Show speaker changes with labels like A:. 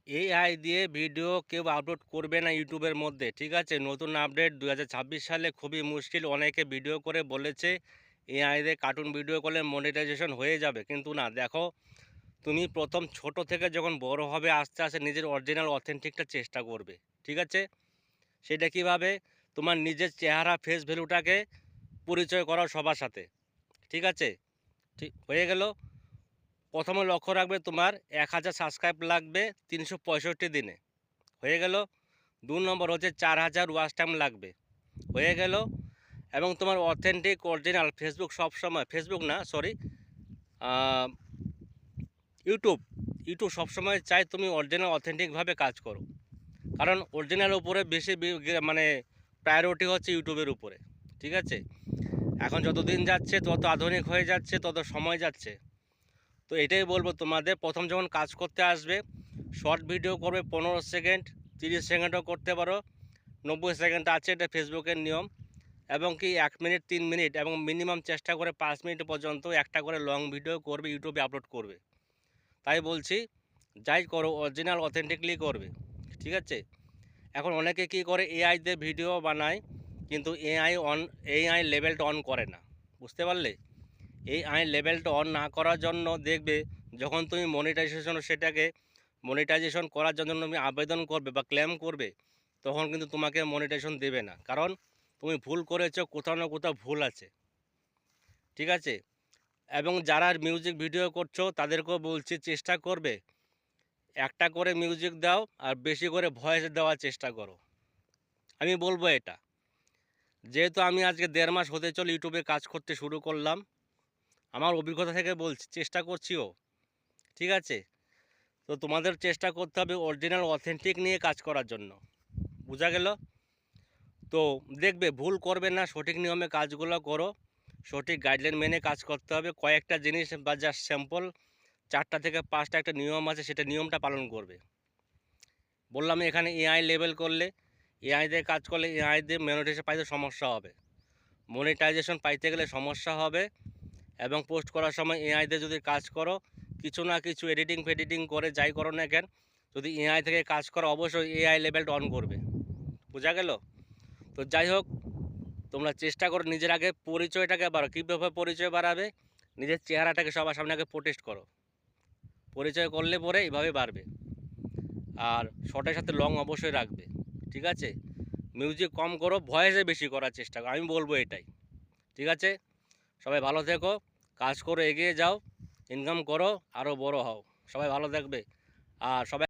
A: AI দিয়ে video কেউ upload করবে না ইউটিউবের মধ্যে, ঠিক আছে? নতুন আপডেট 2026 সালে খুবই মুশকিল। অনেকে ভিডিও করে বলেছে এআই দিয়ে কার্টুন ভিডিও করলে মনিটাইজেশন হয়ে যাবে, কিন্তু না। দেখো, তুমি প্রথম ছোট থেকে যখন বড় হবে আস্তে আস্তে নিজের অরিজিনাল অথেন্টিকটা চেষ্টা করবে, ঠিক আছে? সেটা কিভাবে? তোমার নিজের চেহারা ফেস ভ্যালুটাকে পরিচয় করাও সবার সাথে, ঠিক আছে? ঠিক হয়ে গেল। প্রথমে লক্ষ্য রাখবে তোমার 1000 সাবস্ক্রাইব লাগবে 365 দিনে, হয়ে গেল। 2 নম্বর হচ্ছে 4000 ওয়াচ টাইম লাগবে, হয়ে গেল। এবং তোমার অথেন্টিক অরিজিনাল ফেসবুক সবসময়, ফেসবুক না সরি, ইউটিউব ইউটিউব সবসময় চাই তুমি অরিজিনাল অথেন্টিকভাবে কাজ করো, কারণ অরিজিনাল উপরে বেশি মানে প্রায়োরিটি হচ্ছে ইউটিউবের উপরে, ঠিক আছে? এখন যত দিন যাচ্ছে তত আধুনিক হয়ে যাচ্ছে, তত সময় যাচ্ছে। তো এটাই বলবো তোমাদের, প্রথম যখন কাজ করতে আসবে শর্ট ভিডিও করবে 15 সেকেন্ড, 30 সেকেন্ডও করতে পারো, 90 সেকেন্ড আছে, এটা ফেসবুকের নিয়ম। এবং কি 1 মিনিট, 3 মিনিট এবং মিনিমাম চেষ্টা করে 5 মিনিট পর্যন্ত একটা করে লং ভিডিও করবে, ইউটিউবে আপলোড করবে। তাই বলছি, যাই করো অরিজিনাল অথেন্টিকলি করবে, ঠিক আছে? এখন অনেকে কি করে এআই দিয়ে ভিডিও বানায়, কিন্তু এআই লেভেলটা অন করে না, বুঝতে পারলে? এআই লেভেলটা অন না করার জন্য দেখবে, যখন তুমি মনিটাইজেশন করার জন্য তুমি আবেদন করবে বা ক্লেম করবে, তখন কিন্তু তোমাকে মনিটাইজেশন দেবে না, কারণ তুমি ভুল করেছো, কোথাও না কোথাও ভুল আছে, ঠিক আছে? এবং যারা মিউজিক ভিডিও করছো তাদেরকেও বলছি, চেষ্টা করবে একটা করে মিউজিক দাও আর বেশি করে ভয়েস দেওয়ার চেষ্টা করো। আমি বলবো এটা, যেহেতু আমি আজকে 1.5 মাস হতে চলে ইউটিউবে কাজ করতে শুরু করলাম, আমার অভিজ্ঞতা থেকে বলছি, চেষ্টা করছিও, ঠিক আছে? তো তোমাদের চেষ্টা করতে হবে অরিজিনাল অথেন্টিক নিয়ে কাজ করার জন্য, বোঝা গেল? তো দেখবে ভুল করবে না, সঠিক নিয়মে কাজগুলো করো, সঠিক গাইডলাইন মেনে কাজ করতে হবে। কয়েকটা জিনিস বা জাস্ট স্যাম্পল 4টা থেকে 5টা একটা নিয়ম আছে, সেটা নিয়মটা পালন করবে। বললাম এখানে এআই লেভেল করলে, এআই দিয়ে কাজ করলে এআই দিয়ে মনিটাইজেশন পাইতে সমস্যা হবে, মনিটাইজেশন পাইতে গেলে সমস্যা হবে। এবং পোস্ট করার সময় এআই দিয়ে যদি কাজ করো, কিছু না কিছু এডিটিং ফেডিটিং করে যাই করো না কেন, যদি এআই থেকে কাজ করো অবশ্যই এআই লেভেলটা অন করবে, বোঝা গেল? তো যাই হোক, তোমরা চেষ্টা করো নিজের আগে পরিচয়টাকে বাড়ো। কীভাবে পরিচয় বাড়াবে? নিজের চেহারাটাকে সবার সামনে আগে প্রোটেস্ট করো, পরিচয় করলে পরে এইভাবে বাড়বে। আর শর্টের সাথে লং অবশ্যই রাখবে, ঠিক আছে? মিউজিক কম করো, ভয়েসে বেশি করার চেষ্টা করো, আমি বলবো এটাই, ঠিক আছে? সবাই ভালো থেকো, কাজ করো, এগিয়ে যাও, ইনকাম করো, আরও বড় হও। সবাই ভালো থাকবে। আর সবাই